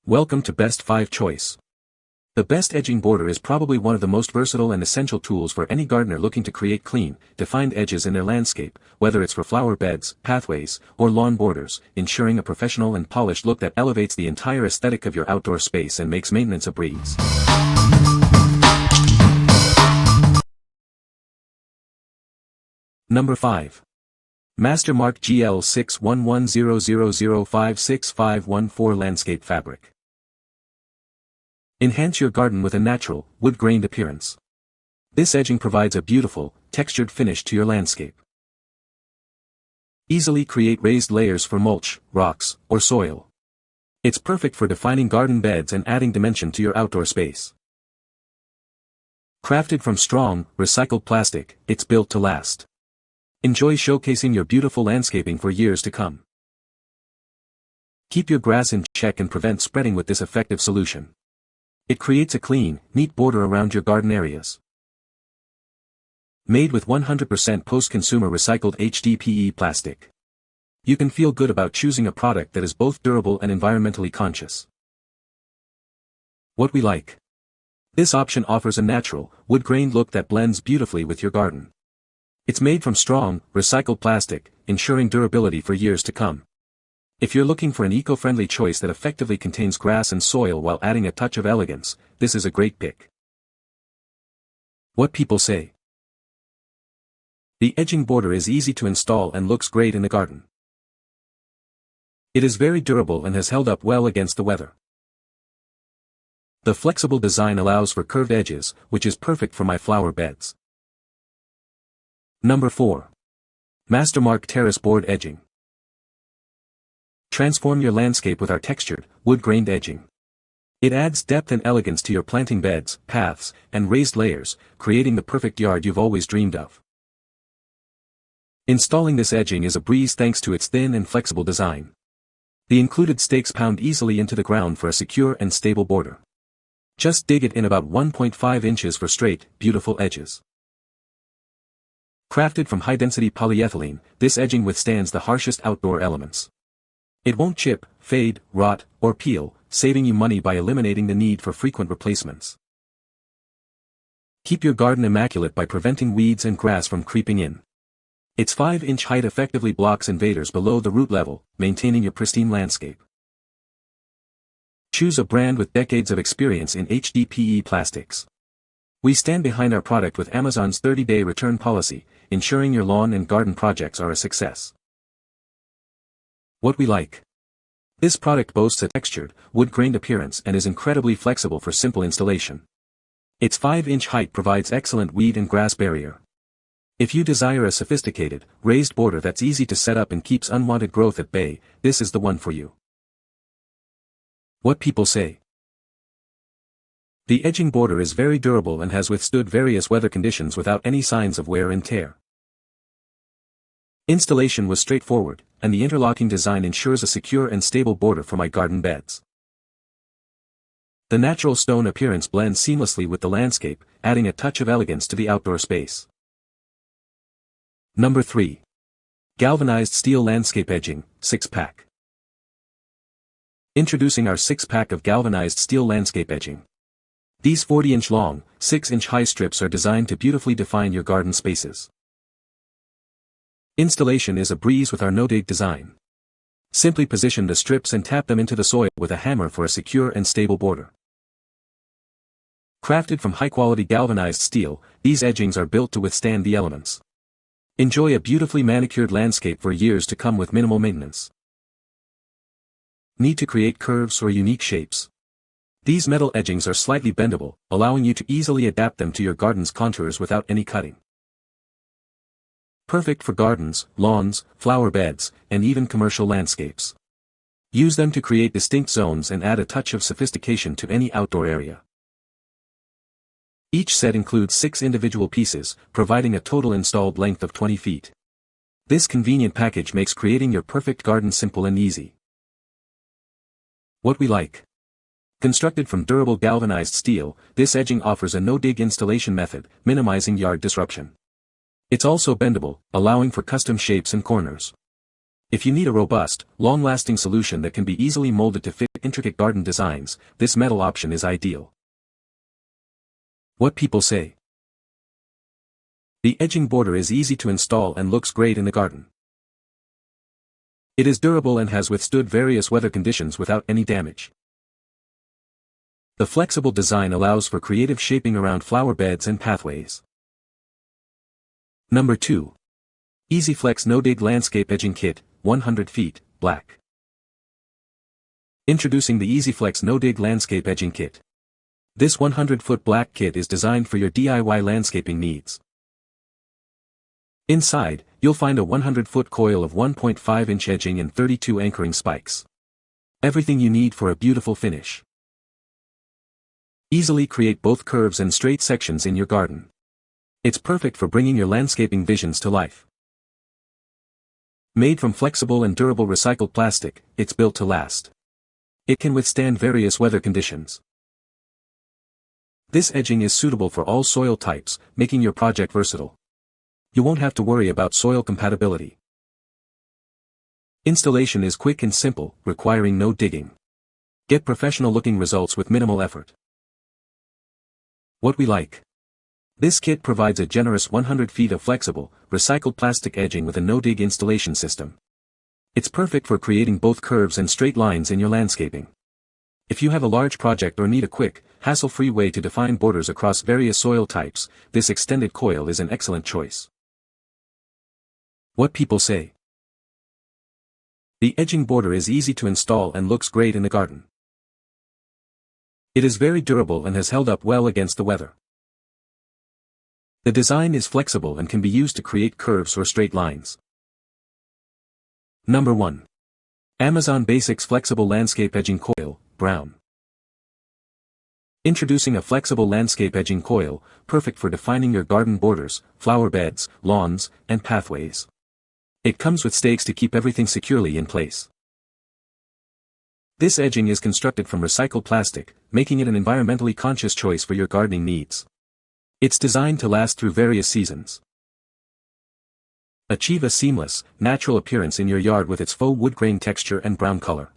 Welcome to Best 5 Choice. The best edging border is probably one of the most versatile and essential tools for any gardener looking to create clean, defined edges in their landscape, whether it's for flower beds, pathways, or lawn borders, ensuring a professional and polished look that elevates the entire aesthetic of your outdoor space and makes maintenance a breeze. Number 5. Mastermark GL 611000565514 Landscape Fabric. Enhance your garden with a natural, wood-grained appearance. This edging provides a beautiful, textured finish to your landscape. Easily create raised layers for mulch, rocks, or soil. It's perfect for defining garden beds and adding dimension to your outdoor space. Crafted from strong, recycled plastic, it's built to last. Enjoy showcasing your beautiful landscaping for years to come. Keep your grass in check and prevent spreading with this effective solution. It creates a clean, neat border around your garden areas. Made with 100% post-consumer recycled HDPE plastic. You can feel good about choosing a product that is both durable and environmentally conscious. What we like. This option offers a natural, wood-grained look that blends beautifully with your garden. It's made from strong, recycled plastic, ensuring durability for years to come. If you're looking for an eco-friendly choice that effectively contains grass and soil while adding a touch of elegance, this is a great pick. What people say. The edging border is easy to install and looks great in the garden. It is very durable and has held up well against the weather. The flexible design allows for curved edges, which is perfect for my flower beds. Number 4. Mastermark Terrace Board Edging. Transform your landscape with our textured, wood-grained edging. It adds depth and elegance to your planting beds, paths, and raised layers, creating the perfect yard you've always dreamed of. Installing this edging is a breeze thanks to its thin and flexible design. The included stakes pound easily into the ground for a secure and stable border. Just dig it in about 1.5 inches for straight, beautiful edges. Crafted from high-density polyethylene, this edging withstands the harshest outdoor elements. It won't chip, fade, rot, or peel, saving you money by eliminating the need for frequent replacements. Keep your garden immaculate by preventing weeds and grass from creeping in. Its 5-inch height effectively blocks invaders below the root level, maintaining your pristine landscape. Choose a brand with decades of experience in HDPE plastics. We stand behind our product with Amazon's 30-day return policy, ensuring your lawn and garden projects are a success. What we like. This product boasts a textured, wood-grained appearance and is incredibly flexible for simple installation. Its 5-inch height provides excellent weed and grass barrier. If you desire a sophisticated, raised border that's easy to set up and keeps unwanted growth at bay, this is the one for you. What people say. The edging border is very durable and has withstood various weather conditions without any signs of wear and tear. Installation was straightforward, and the interlocking design ensures a secure and stable border for my garden beds. The natural stone appearance blends seamlessly with the landscape, adding a touch of elegance to the outdoor space. Number 3. Galvanized Steel Landscape Edging, 6-pack. Introducing our 6-pack of galvanized steel landscape edging. These 40-inch long, 6-inch high strips are designed to beautifully define your garden spaces. Installation is a breeze with our no-dig design. Simply position the strips and tap them into the soil with a hammer for a secure and stable border. Crafted from high-quality galvanized steel, these edgings are built to withstand the elements. Enjoy a beautifully manicured landscape for years to come with minimal maintenance. Need to create curves or unique shapes? These metal edgings are slightly bendable, allowing you to easily adapt them to your garden's contours without any cutting. Perfect for gardens, lawns, flower beds, and even commercial landscapes. Use them to create distinct zones and add a touch of sophistication to any outdoor area. Each set includes 6 individual pieces, providing a total installed length of 20 feet. This convenient package makes creating your perfect garden simple and easy. What we like. Constructed from durable galvanized steel, this edging offers a no-dig installation method, minimizing yard disruption. It's also bendable, allowing for custom shapes and corners. If you need a robust, long-lasting solution that can be easily molded to fit intricate garden designs, this metal option is ideal. What people say. The edging border is easy to install and looks great in the garden. It is durable and has withstood various weather conditions without any damage. The flexible design allows for creative shaping around flower beds and pathways. Number 2. EasyFlex No-Dig Landscape Edging Kit, 100 feet, black. Introducing the EasyFlex No-Dig Landscape Edging Kit. This 100-foot black kit is designed for your DIY landscaping needs. Inside, you'll find a 100-foot coil of 1.5-inch edging and 32 anchoring spikes. Everything you need for a beautiful finish. Easily create both curves and straight sections in your garden. It's perfect for bringing your landscaping visions to life. Made from flexible and durable recycled plastic, it's built to last. It can withstand various weather conditions. This edging is suitable for all soil types, making your project versatile. You won't have to worry about soil compatibility. Installation is quick and simple, requiring no digging. Get professional-looking results with minimal effort. What we like. This kit provides a generous 100 feet of flexible, recycled plastic edging with a no-dig installation system. It's perfect for creating both curves and straight lines in your landscaping. If you have a large project or need a quick, hassle-free way to define borders across various soil types, this extended coil is an excellent choice. What people say. The edging border is easy to install and looks great in the garden. It is very durable and has held up well against the weather. The design is flexible and can be used to create curves or straight lines. Number 1. Amazon Basics Flexible Landscape Edging Coil, brown. Introducing a flexible landscape edging coil, perfect for defining your garden borders, flower beds, lawns, and pathways. It comes with stakes to keep everything securely in place. This edging is constructed from recycled plastic, making it an environmentally conscious choice for your gardening needs. It's designed to last through various seasons. Achieve a seamless, natural appearance in your yard with its faux wood grain texture and brown color.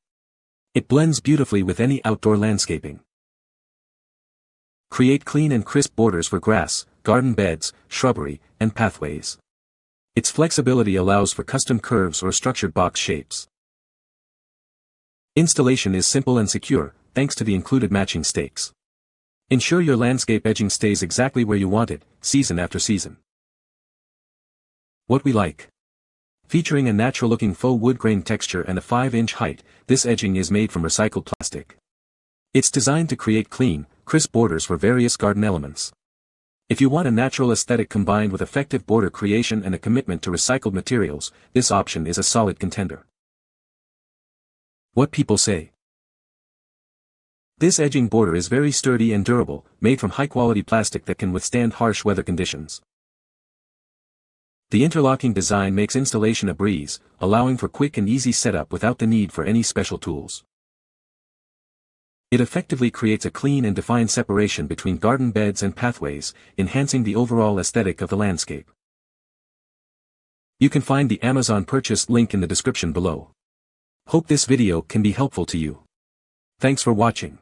It blends beautifully with any outdoor landscaping. Create clean and crisp borders for grass, garden beds, shrubbery, and pathways. Its flexibility allows for custom curves or structured box shapes. Installation is simple and secure, thanks to the included matching stakes. Ensure your landscape edging stays exactly where you want it, season after season. What we like. Featuring a natural-looking faux wood grain texture and a 5-inch height, this edging is made from recycled plastic. It's designed to create clean, crisp borders for various garden elements. If you want a natural aesthetic combined with effective border creation and a commitment to recycled materials, this option is a solid contender. What people say. This edging border is very sturdy and durable, made from high-quality plastic that can withstand harsh weather conditions. The interlocking design makes installation a breeze, allowing for quick and easy setup without the need for any special tools. It effectively creates a clean and defined separation between garden beds and pathways, enhancing the overall aesthetic of the landscape. You can find the Amazon purchase link in the description below. Hope this video can be helpful to you. Thanks for watching.